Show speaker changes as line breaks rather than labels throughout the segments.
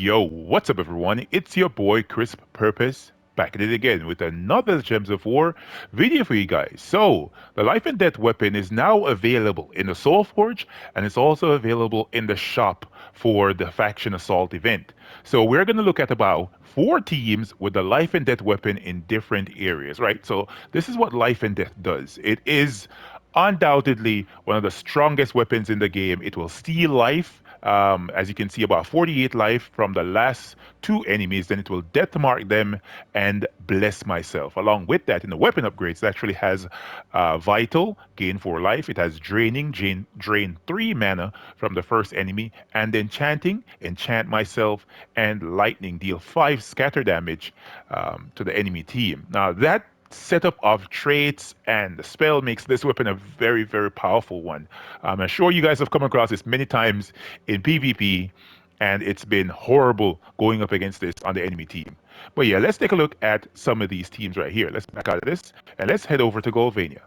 Yo, what's up, everyone? It's your boy Crisp Purpose back at it again with another Gems of War video for you guys. So, the Life and Death weapon is now available in the Soul Forge, and it's also available in the shop for the Faction Assault event. So, we're going to look at about 4 teams with the Life and Death weapon in different areas, right? So, this is what Life and Death does. It is undoubtedly one of the strongest weapons in the game. It will steal life. As you can see, about 48 life from the last 2 enemies. Then it will death mark them and bless myself. Along with that, in the weapon upgrades, it actually has vital, gain 4 life. It has draining, drain 3 mana from the first enemy, and enchanting, enchant myself, and lightning, deal 5 scatter damage to the enemy team. Now that setup of traits and the spell makes this weapon a very, very powerful one. I'm sure you guys have come across this many times in PvP, and it's been horrible going up against this on the enemy team. But yeah, let's take a look at some of these teams right here. Let's back out of this and let's head over to Golvania.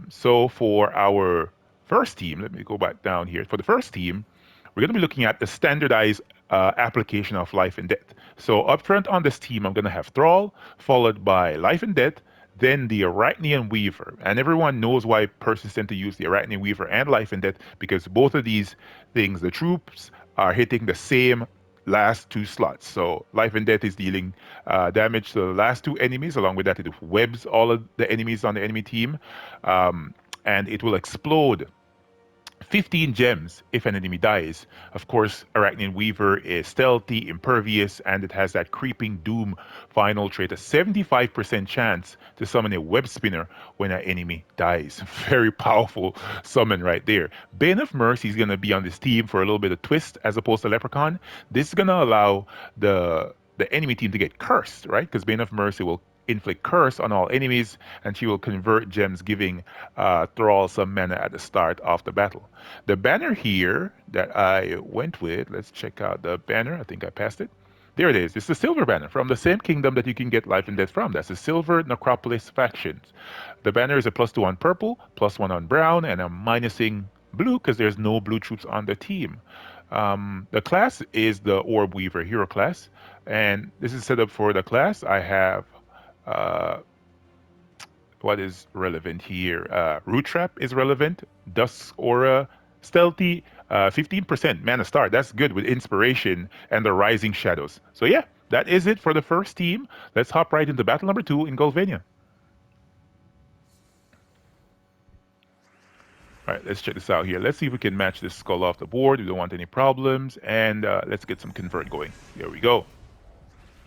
So for our first team, let me go back down here. For the first team, we're going to be looking at the standardized application of life and death. So up front on this team, I'm going to have Thrall, followed by life and death, then the Arachnian Weaver. And everyone knows why persons tend to use the Arachnian Weaver and life and death, because both of these things, the troops are hitting the same last 2 slots. So life and death is dealing damage to the last 2 enemies. Along with that, it webs all of the enemies on the enemy team, and it will explode 15 gems if an enemy dies. Of course, Arachnian Weaver is stealthy, impervious, and it has that creeping doom final trait, a 75% chance to summon a web spinner when an enemy dies. Very powerful summon right there. Bane of Mercy is going to be on this team for a little bit of twist as opposed to Leprechaun. This is going to allow the enemy team to get cursed, right? Because Bane of Mercy will inflict curse on all enemies, and she will convert gems, giving Thrall some mana at the start of the battle. The banner here that I went with, let's check out the banner. I think I passed it. There it is. It's the silver banner from the same kingdom that you can get life and death from. That's the silver Necropolis factions. The banner is a +2 on purple, +1 on brown, and I'm minusing blue because there's no blue troops on the team. The class is the Orb Weaver hero class, and this is set up for the class. I have uh, what is relevant here? Root Trap is relevant. Dusk Aura, Stealthy, 15% mana start. That's good with Inspiration and the Rising Shadows. So yeah, that is it for the first team. Let's hop right into battle number 2 in Golvania. All right, let's check this out here. Let's see if we can match this skull off the board. We don't want any problems. And let's get some convert going. There we go.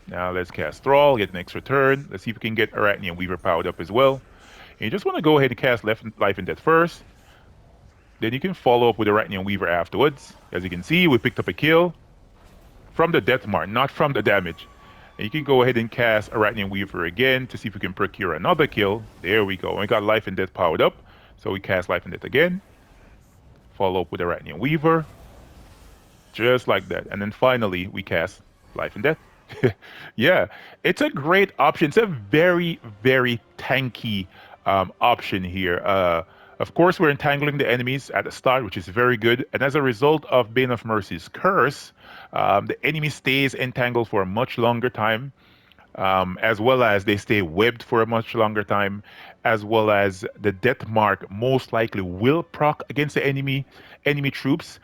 Now let's cast Thrall, get an extra turn. Let's see if we can get Arachnian Weaver powered up as well. And you just want to go ahead and cast Life and Death first. Then you can follow up with Arachnian Weaver afterwards. As you can see, we picked up a kill from the death mark, not from the damage. And you can go ahead and cast Arachnian Weaver again to see if we can procure another kill. There we go. And we got Life and Death powered up. So we cast Life and Death again. Follow up with Arachnian Weaver. Just like that. And then finally, we cast Life and Death. Yeah, it's a great option. It's a very, very tanky option here. Of course, we're entangling the enemies at the start, which is very good. And as a result of Bane of Mercy's curse, the enemy stays entangled for a much longer time, as well as they stay webbed for a much longer time, as well as the death mark most likely will proc against the enemy troops.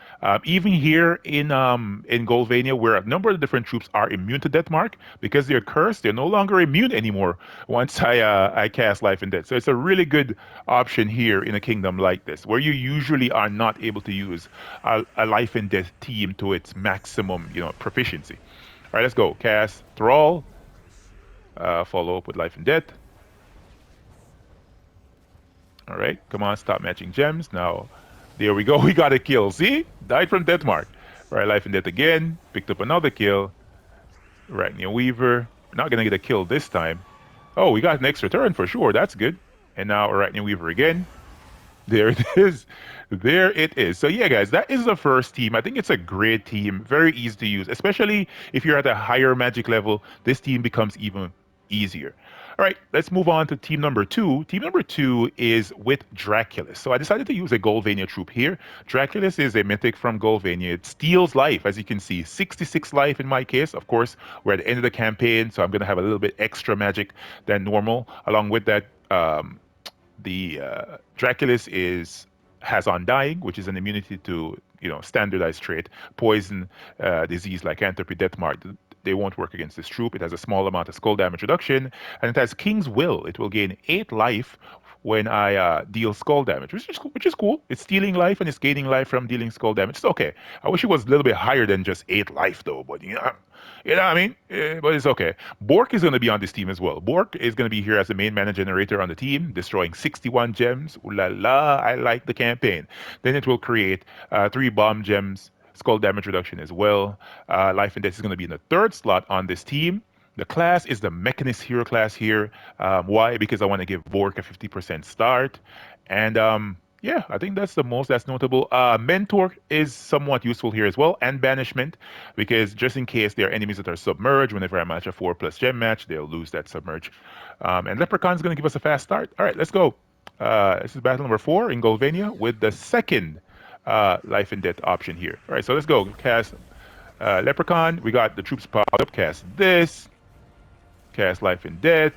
Even here in Golvania, where a number of different troops are immune to death mark, because they're cursed, they're no longer immune anymore once I cast Life and Death. So it's a really good option here in a kingdom like this, where you usually are not able to use a Life and Death team to its maximum, proficiency. All right, let's go. Cast Thrall. Follow up with Life and Death. All right, come on, stop matching gems. Now, there we go. We got a kill. See? Died from death mark. All right, Life and Death again. Picked up another kill. Arachnian Weaver. We're not going to get a kill this time. Oh, we got an extra turn for sure. That's good. And now Arachnian Weaver again. There it is. There it is. So yeah, guys, that is the first team. I think it's a great team. Very easy to use, especially if you're at a higher magic level. This team becomes even easier. All right, let's move on to team number two. Team number two is with Draculus. So I decided to use a Golvania troop here. Draculus is a mythic from Golvania. It steals life, as you can see, 66 life in my case. Of course, we're at the end of the campaign, so I'm going to have a little bit extra magic than normal. Along with that, the Draculus is has Undying, which is an immunity to standardized trait. Poison, disease like Entropy, Death Mark. They won't work against this troop. It has a small amount of skull damage reduction, and it has King's Will. It will gain 8 life when I deal skull damage, which is cool. It's stealing life and it's gaining life from dealing skull damage. It's okay. I wish it was a little bit higher than just 8 life though, but you know what I mean? But it's okay. Bork is going to be on this team as well. Bork is going to be here as the main mana generator on the team, destroying 61 gems. Ooh la la, I like the campaign. Then it will create 3 bomb gems, skull damage reduction as well. Life and Death is going to be in the third slot on this team. The class is the Mechanist Hero class here. Why? Because I want to give Bork a 50% start. And yeah, I think that's the most that's notable. Mentor is somewhat useful here as well, and Banishment, because just in case there are enemies that are submerged, whenever I match a 4+ gem match, they'll lose that submerge. And Leprechaun is going to give us a fast start. All right, let's go. This is battle number 4 in Golvania with the second life and death option here. All right, so let's go. Cast Leprechaun. We got the troops powered up. Cast this. Cast life and death.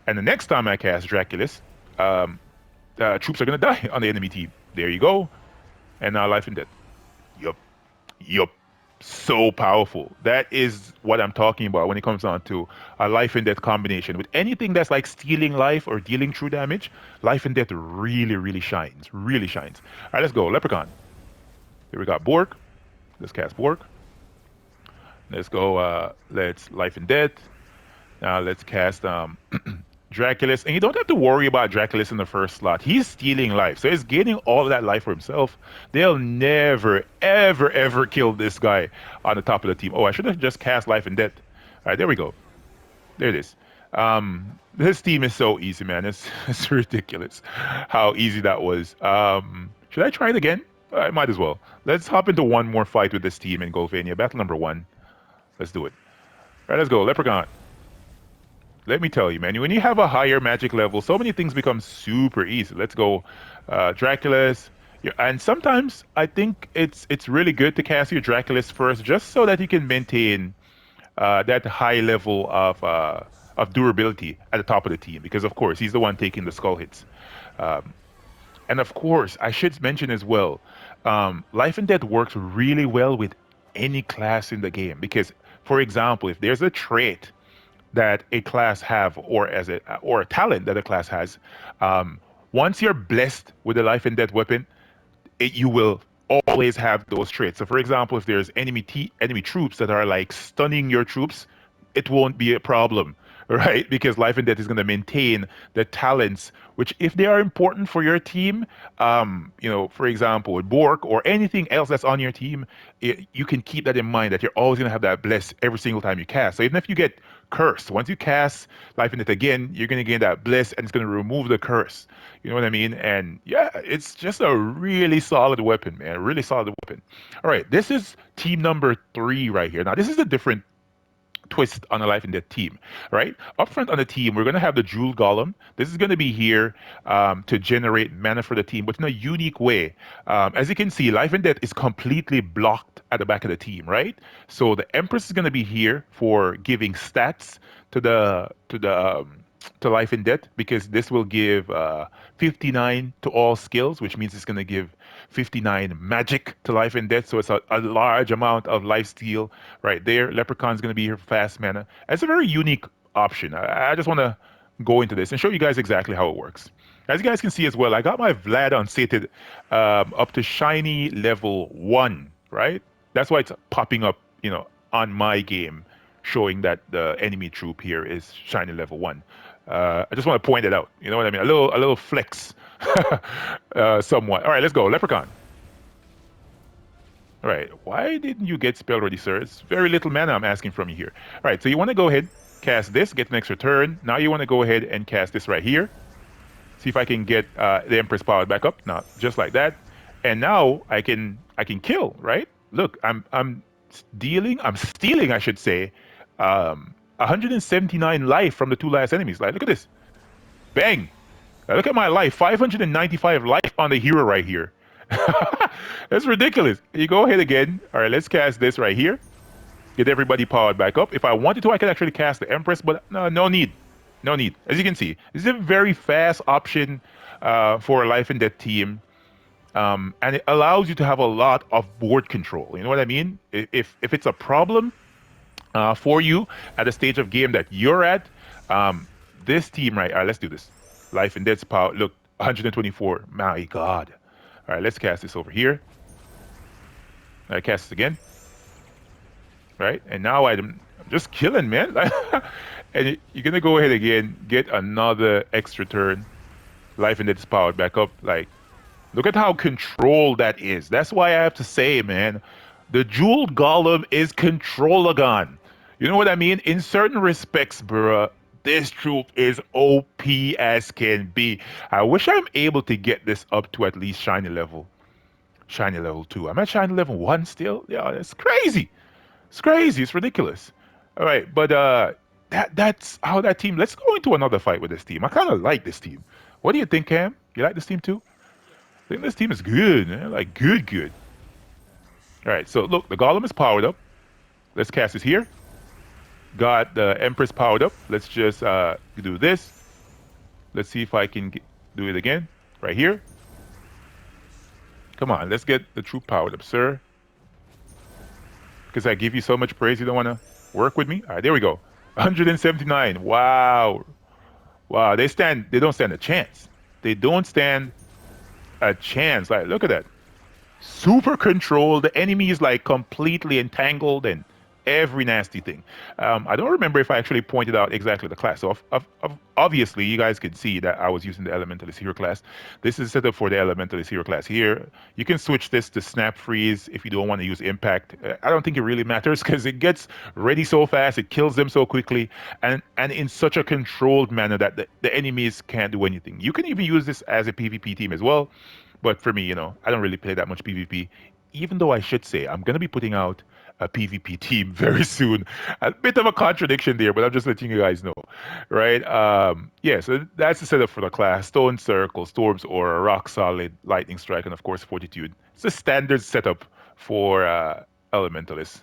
And the next time I cast Draculus, troops are going to die on the enemy team. There you go. And now life and death. Yup. Yup. So powerful. That is what I'm talking about when it comes down to a life and death combination. With anything that's like stealing life or dealing true damage, life and death really, really shines. Really shines. All right, let's go. Leprechaun. Here we got Bork. Let's cast Bork. Let's go. Let's life and death. Now let's cast Draculus. And you don't have to worry about Draculus in the first slot. He's stealing life. So he's gaining all of that life for himself. They'll never, ever, ever kill this guy on the top of the team. Oh, I should have just cast life and death. All right, there we go. There it is. This team is so easy, man. It's ridiculous how easy that was. Should I try it again? I might as well. Let's hop into one more fight with this team in Golvania. Battle number 1. Let's do it. All right, let's go. Leprechaun. Let me tell you, man, when you have a higher magic level, so many things become super easy. Let's go, Draculus. Yeah, and sometimes I think it's really good to cast your Draculus first, just so that you can maintain that high level of durability at the top of the team. Because of course he's the one taking the skull hits, and of course I should mention as well, Life and Death works really well with any class in the game. Because, for example, if there's a trait that a class have, or a talent that a class has, once you're blessed with a life and death weapon, you will always have those traits. So for example, if there's enemy troops that are like stunning your troops, it won't be a problem, right? Because life and death is going to maintain the talents, which if they are important for your team, for example, with Bork or anything else that's on your team, you can keep that in mind, that you're always going to have that bless every single time you cast. So even if you get cursed, once you cast life and death again, you're going to gain that bliss, and it's going to remove the curse. You know what I mean? And yeah, it's just a really solid weapon, man. A really solid weapon. All right, this is team number 3 right here. Now, this is a different twist on a life and death team, right? Up front on the team, we're going to have the Jewel Golem. This is going to be here to generate mana for the team, but in a unique way. As you can see, life and death is completely blocked at the back of the team, right? So the Empress is going to be here for giving stats to life and death, because this will give 59 to all skills, which means it's going to give 59 magic to life and death. So it's a large amount of life steal right there. Leprechaun's going to be here for fast mana. It's a very unique option. I just want to go into this and show you guys exactly how it works. As you guys can see as well, I got my Vlad unsated up to shiny level 1, right? That's why it's popping up, on my game, showing that the enemy troop here is shiny level 1. I just want to point it out. You know what I mean? A little flex, somewhat. All right, let's go. Leprechaun. All right, why didn't you get spell ready, sir? It's very little mana I'm asking from you here. All right, so you want to go ahead, cast this, get an extra turn. Now you want to go ahead and cast this right here. See if I can get the Empress powered back up. Now, just like that. And now I can kill, right? Look, I'm stealing, I should say, a 179 life from the two last enemies. Like, look at this. Bang. Now look at my life. 595 life on the hero right here. That's ridiculous. You go ahead again. All right, let's cast this right here. Get everybody powered back up. If I wanted to, I could actually cast the Empress, but no, no need. No need. As you can see, this is a very fast option for a life and death team. And it allows you to have a lot of board control. You know what I mean? If it's a problem for you at the stage of game that you're at, this team right. All right, let's do this. Life and death's power. Look, 124. My God. All right, let's cast this over here. I cast this again. Right, and now I'm just killing, man. And you're gonna go ahead again, get another extra turn. Life and death's powered back up. Like, look at how controlled that is. That's why I have to say, man, the jeweled golem is controlagon. You know what I mean? In certain respects, bruh, this troop is OP as can be. I wish I'm able to get this up to at least shiny level. Shiny level 2. I'm at shiny level 1 still. Yeah, it's crazy. It's crazy. It's ridiculous. All right, but that's how that team. Let's go into another fight with this team. I kind of like this team. What do you think, Cam? You like this team too? I think this team is good, man. Like good, good. All right, so look, the golem is powered up. Let's cast this here. Got the Empress powered up. Let's just do this. Let's see if I can do it again. Right here. Come on, let's get the troop powered up, sir. Because I give you so much praise, you don't want to work with me? All right, there we go. 179. Wow. Wow, they don't stand a chance. They don't stand a chance. Like, look at that. Super controlled. The enemy is like completely entangled and every nasty thing. I don't remember if I actually pointed out exactly the class. So obviously, you guys could see that I was using the Elementalist Hero class. This is set up for the Elementalist Hero class here. You can switch this to Snap Freeze if you don't want to use Impact. I don't think it really matters because it gets ready so fast, it kills them so quickly, and in such a controlled manner that the enemies can't do anything. You can even use this as a PvP team as well. But for me, I don't really play that much PvP, even though I should say I'm going to be putting out a PvP team very soon. A bit of a contradiction there, but I'm just letting you guys know, right? Yeah, so that's the setup for the class. Stone Circle, Storm's Aura, Rock Solid, Lightning Strike, and of course Fortitude. It's a standard setup for Elementalists,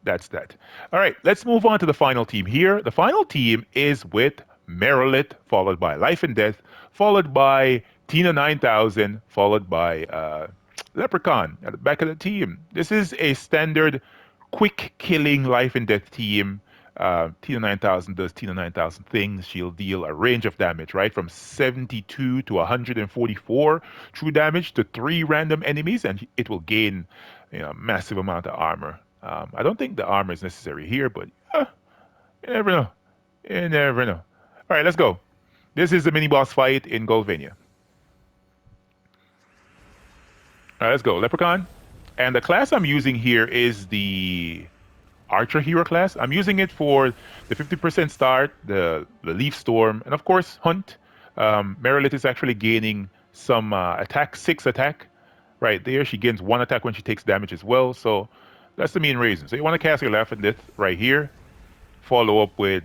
That's that. All right, let's move on to the final team here. The final team is with Merilith, followed by Life and Death, followed by Tina 9000, followed by Leprechaun at the back of the team. This is a standard quick killing Life and Death team. Tina 9000 does Tina 9000 things. She'll deal a range of damage, right? From 72 to 144 true damage to 3 random enemies, and it will gain a massive amount of armor. I don't think the armor is necessary here, but you never know. You never know. All right, let's go. This is the mini boss fight in Golvania. All right, let's go. Leprechaun. And the class I'm using here is the Archer Hero class. I'm using it for the 50% start, the Leaf Storm, and of course, Hunt. Merilith is actually gaining some attack, 6 attack. Right there. She gains 1 attack when she takes damage as well. So that's the main reason. So you want to cast your Life and Death right here. Follow up with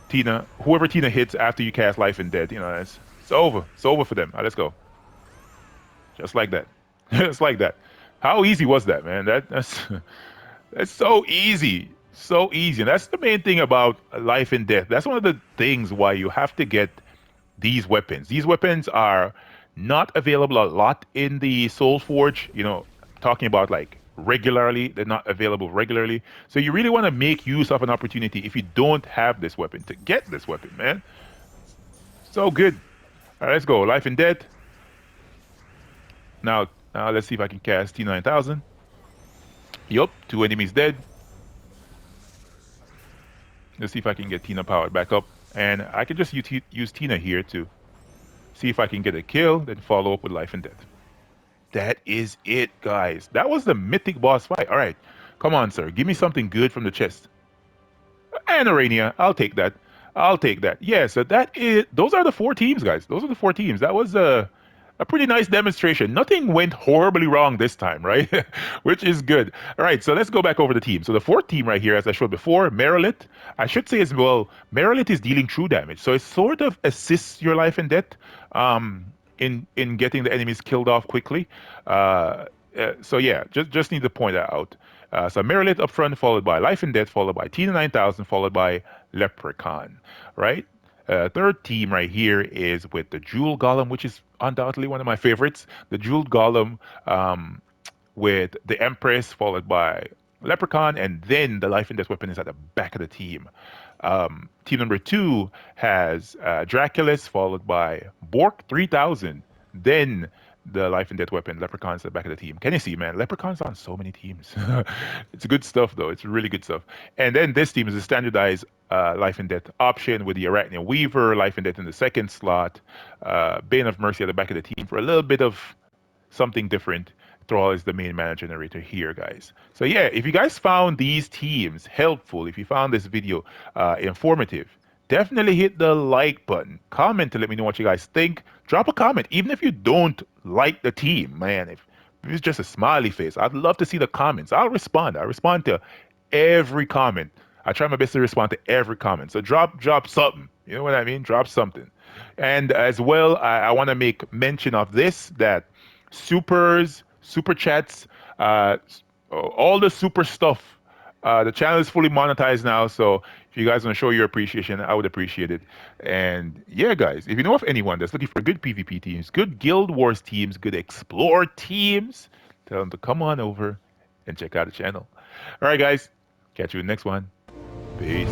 Tina. Whoever Tina hits after you cast Life and Death, it's over. It's over for them. All right, let's go. Just like that. Just like that. How easy was that, man? That's so easy. So easy. And that's the main thing about Life and Death. That's one of the things why you have to get these weapons. These weapons are not available a lot in the Soul Forge, talking about like regularly. They're not available regularly. So you really want to make use of an opportunity if you don't have this weapon to get this weapon, man. So good. All right, let's go. Life and Death. Now let's see if I can cast T9000. Yup, 2 enemies dead. Let's see if I can get Tina powered back up. And I can just use Tina here to see if I can get a kill, then follow up with Life and Death. That is it, guys. That was the mythic boss fight. All right. Come on, sir. Give me something good from the chest. And Arania. I'll take that. I'll take that. Yeah, so those are the 4 teams, guys. Those are the 4 teams. That was a a pretty nice demonstration. Nothing went horribly wrong this time, right? Which is good. All right, so let's go back over the team. So the fourth team right here, as I showed before, Merilith. I should say as well, Merilith is dealing true damage, so it sort of assists your life and death in getting the enemies killed off quickly. So yeah, just need to point that out. So Merilith up front, followed by Life and Death, followed by Tina 9000, followed by Leprechaun, right? Third team right here is with the Jewel Golem, which is undoubtedly one of my favorites. The Jewel Golem with the Empress, followed by Leprechaun, and then the Life and Death weapon is at the back of the team. Team number two has Draculus, followed by Bork 3000, then the Life and Death weapon, Leprechaun's at the back of the team. Can you see, man? Leprechaun's on so many teams. It's good stuff, though. It's really good stuff. And then this team is a standardized Life and Death option with the Arachnian Weaver, Life and Death in the second slot, Bane of Mercy at the back of the team for a little bit of something different. Thrall is the main mana generator here, guys. So yeah, if you guys found these teams helpful, if you found this video informative, definitely hit the like button. Comment to let me know what you guys think. Drop a comment, even if you don't like the team, man. If it's just a smiley face, I'd love to see the comments. I'll respond. I respond to every comment. I try my best to respond to every comment. So drop something. You know what I mean? Drop something. And as well, I want to make mention of this that supers, super chats, all the super stuff. The channel is fully monetized now, so if you guys want to show your appreciation, I would appreciate it. And yeah, guys, if you know of anyone that's looking for good PvP teams, good Guild Wars teams, good Explore teams, tell them to come on over and check out the channel. All right, guys, catch you in the next one. Peace.